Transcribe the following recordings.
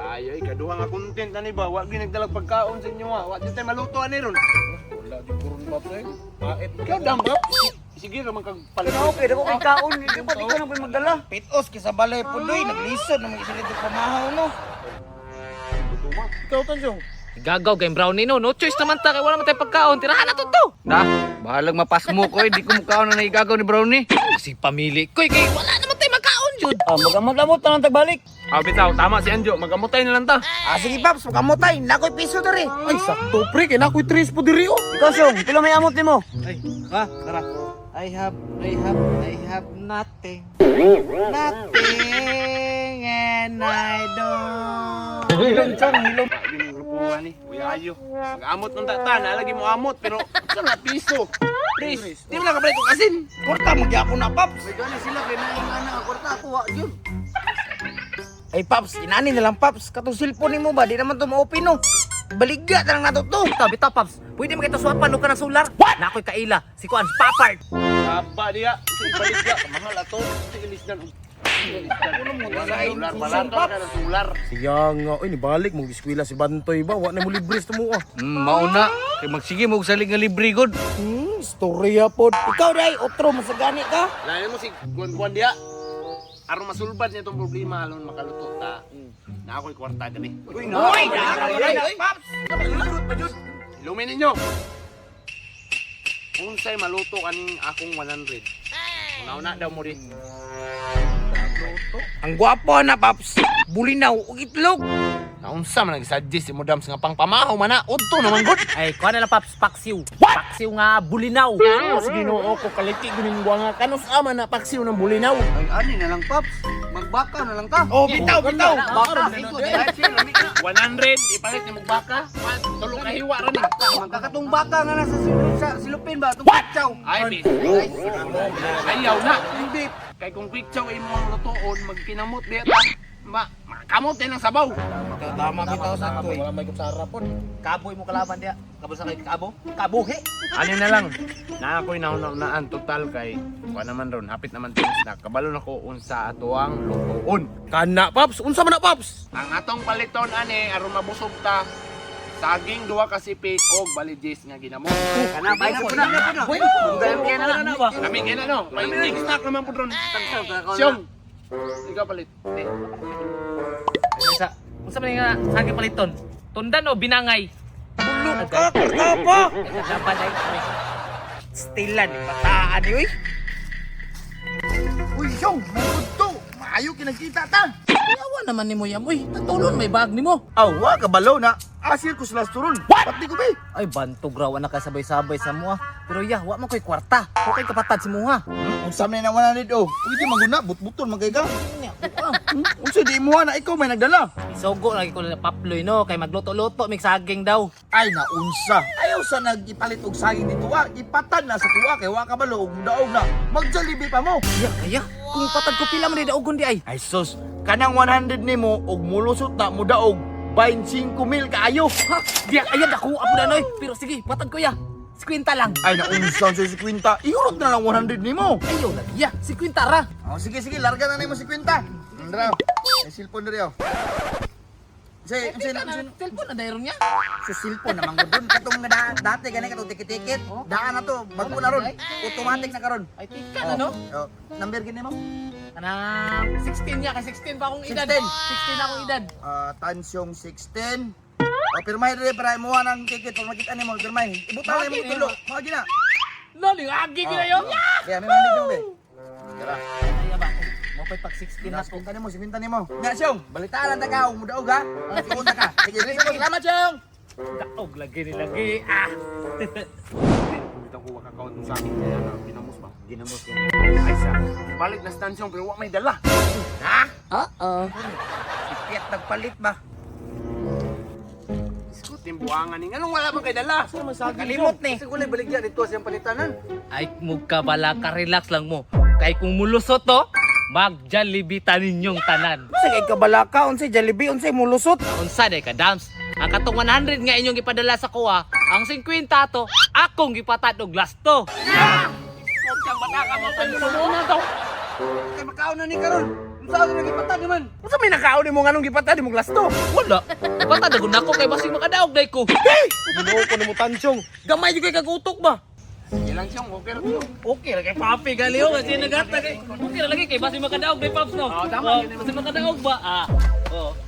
Ay, kaduha nga content na ni ba? Wa ginagdalag pagkaon sa inyo ha. Wa di tayo maluto ani ron. Wala di kurun Paps eh. Pait. Ikaw dam ba? Sige raman kag palit. Pero okay, dako kay kaon, di ba ikaw nang magdala? Pitos kisa balay puloy naglisod na magisilid og pamahaw no. Ikaw Tanjong. Gagaw kay brownie no. No choice naman ta kay wala man tay pagkaon. Tirahan na to. Na, bahalag mapas mo ko, di ko mukhaon na naigagaw ni Brownie. Kasi pamili ko kay wala naman tay magkaon jud. Magamot-lamot na lang tagbalik. Ah, bitaw, tama si Anjo. Magamutay na lang ta. Sige Paps, makamutay. Nakoy piso dere. Ay, sakto pre. Kaya nako'y 3 po diri oh. Ikaw, Syong, pila may amot nimo? Ay, tara. I have nothing. Nothing and I don't. Hilom chong, hilom. Ginagrupungan ni. Uyayo. Mag-amot ng tata. Nalagi mo amot. Pero, saan na piso? Please. Di mo lang kapalit kong asin. Korta magyapon na Paps. May gani sila. Kaya naingana ang kwarta. Ako, wa, yun. Ay Paps, inani na lang Paps. Katong cellphone nimo ba? Di naman to ma-open no. Baligya na lang nato to. Bitaw Paps. Pwede mo kita swapan no ka ng solar. What? Nakoy kaila. Si Kuan Papart. Aba diya. Sige, balik diya. Kamahal ato. Sige, lisdan. Sular, malata ka ng sular. Siya nga, oy nibalik mo eskwela si Bantoy ba? Wa na mo libre sa mo ah. Mauna, kay magsige mo og salig nga libre god. Storya pod. Ikaw dai, otro masagani ka. Lain mo si Kuan diya. Aron masulbad niya itong problema alon makaluto ta. Na ako'y kwarta gani. Uy, na! Uy! Paps! Ilumin ninyo! Unsay maluto kaning akong 100. Una-una daw mo rin. Ang gwapo na Paps. Bulinaw ug itlog. Naunsa man nag-suggest si Modam nga pang pamahaw man na. Udto naman gud. Ay, kuha na lang Paps, paksiw. Paksiw nga bulinaw. Sige no, ako kaliti gunin nga kanus ama na paksiw ng bulinaw. Ay, ani na lang, Paps. Magbaka na lang ka. Oh, bitaw, bitaw. Baka 100 ipalit ni Mugbaka. Tulong kahiwa ra ni. Magkakatong baka nga nasa silupin ba? Itong patsaw. Ay, bis. Ayaw na. Hindi. Kay kung quick chow imo ang lutoon, magkinamot diya ta. Makamot din ang sabaw. Tama kita sa to. Wala may kutsara pod. Kaboy mo kalaban dia. Kabo sa kay kabo. Kabuhi. Ano na lang, na ako'y naunaan total kay kuha naman ron, hapit naman things na kabalo na ko unsa atuang lutoon. Kana Paps, unsa man na Paps? Ang atong paliton ani aron mabusog ta. Saging duha ka sipik og baligis nga ginamot. Kana bay na po na. Boy, kaya na ba? Kami gina no, may mix snack naman po ron. Siyong. Ikaw palit. Sa unsa man nga sa aking paliton? Tundan o binangay? Bulok ka, apa? Dapat ay. Stilan ni bataan ni uy. Uy, Syong, magod to. Maayo kinagkita ta. Yawa naman nimo yam. Uy, natulon may bag nimo. Awa ka balaw na. Asir ko sila turun. Pati ko be. Ay bantog raw na ka sabay-sabay sa mua. Pero ya, wa man koy kwarta. Wa kay kapatad si muha. Unsa man na 100 oh. Uy, di maguna but-buton magay ka. Unsa di mo na ikaw may nagdala. Isogo lagi ko na paploy no kay magluto-luto mig saging daw. Ay na unsa. Ayaw sa nagipalit og saging dito wa. Ipatan na sa tuwa kay wa ka balaw og daog na. Magjalibi pa mo. Ya, kaya kung patad ko pila man di daogon di ay. Ay sus, kanang 100 nimo og mulusot na mudaog 25,000 kaayo. Ha? Di ayan ako apo na noy. Pero sige, patad ko ya. 50 lang. Ay na unsa sa 50. Iurot na lang 100 nimo. Ayaw lagi ya. 50 ra. Oh, sige, sige, larga na nimo 50. Andra, may cellphone diri oh. Say, Telepon na dayron niya. sa cellphone naman ko dun. Katong nga dati gani katong tikit-tikit. Daan na to, bago na ron. Automatic na karon. Ay tika na no. Oh, number gini mo? Kanang 16 niya kay 16 pa akong edad. 16. 16 akong edad. Tansyong 16. O, pirmay diri para mo ng ticket. Pag makita nimo, pirmay. Ibutang mo Bakit, tulo. Mga gina. Lali agi gina yo. Kaya may mandi mo be. Tara. Ay ba. Mo pay pag 16 na ko. Sinta nimo, sinta nimo. Nga siyong, balitaan na ka, umudaog ha. Sigunda ka. Sige, sige, salamat siyong. Kaog lagi ni lagi. Ah. Bitaw ko waka count sa akin kaya na ginamos ba? Ginamos yan. Ay sa. Balik na stansyong pero wa may dala. Ha? Oo. Ipiat nagpalit ba? Iskutin buangan ni. Anong wala man kay dala? Kalimot ni. Kasi kulay baligya dito siyang palitanan. Ay mugka bala ka relax lang mo. Kay kung mulusot to, magjalibitan ninyong tanan. Sa kay kabalaka, unsay Jollibee, unsay mulusot. Unsa day ka dams? Ang katong 100 nga inyong ipadala sa kuha, ang 50 to, akong gipatad og lasto. Kung siyang bata ka mo tayo sa muna daw. Kay makaon na ni karon. Saan ka nagipatad naman? Unsa may nakaon nimo nganong gipatad mo glasto? Wala. Ipatad na gud ako kay basig makadaog day ko. Ginoo ko nimo tansyong. Gamay jud kay kagutok ba? Sige lang siyang okay ra to. Okay ra kay papi galiw kasi nagata kay. Okay ra lagi kay basig makadaog day Pops no. Oo, tama. Basig makadaog ba?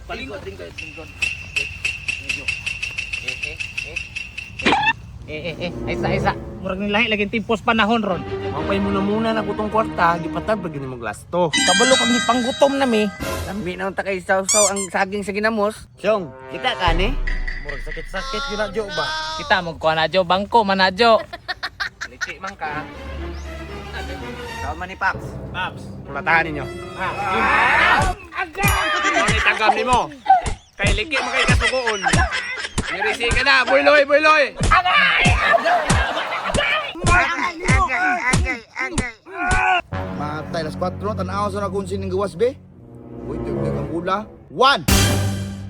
Palingkod din kay tingkod. Isa. Murag ni lahi lagi timpos panahon ron. Mapay mo na muna na kutong kwarta, gipatad ba gini mo glasto? Kabalo kami panggutom na mi. Lambi na unta kay saw-saw ang saging sa ginamos. Chong, kita ka ni? Murag sakit-sakit yun na Jo ba? Kita magkuha na Jo bangko manadyo. Liki man ka. Kaon man ni Paps. Paps, kulatahan ninyo. Ano ni tagam nimo? Kay liki man kay kasugoon. Nirisi ka na, boyloy. Matay, las 4, tanaw sa nakunsin ng gawas, be. Uy, tignan ang ula. 1,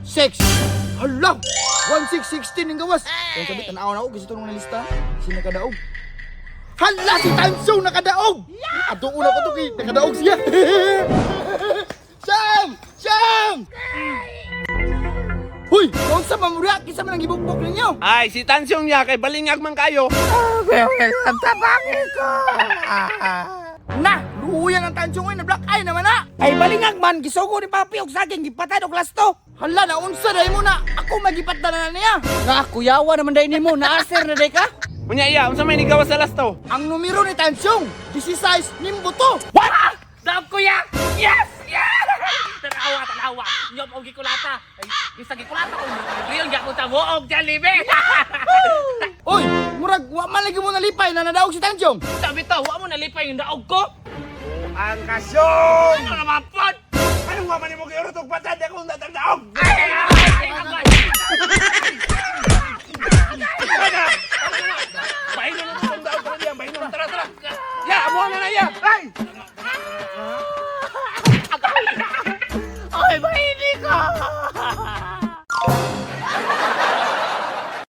6. Hala! 1,616 ng gawas. Kaya sabi, tanaw na ako, kasi ito nung nalista. Si nakadaog. Hala! Si Tansong nakadaog! At doon una ko ito, kay nakadaog siya. Siyang! Huy! Kung sa mamurya, kisa man ang gibukbok ninyo. Ay, si Tansyong niya kay balingag man kayo. Ang tabangin ko. Na! Luhuyan ang Tansong ngayon, na black eye naman na! Ay balingag man gisugo ni Papi og saging gipatad og lasto. Hala, naunsa dahil mo na! Ako magipat na niya! Nga kuyawa naman dai nimo, naaser na dai ka. Unya iya, unsa may nigawas sa lasto? Ang numero ni Tansong, 16, nimbo to! Dab kuya! Yes! Tanawa! Nyom og gikulata. Ay, isa gikulata ko. Riyon gyapon ta mo og jalibe. Uy! Murag, wa man lagi mo nalipay na nadaog si Tansong! Sabi to, wa mo nalipay yung daog ko. Ang kasyong! Ano naman pod? Anong waman mo kayo rutog patad akong natagdaog? Bahin na lang ang daog ka niya, bahin na lang. Tara! Ya, amo na na ya! Ay!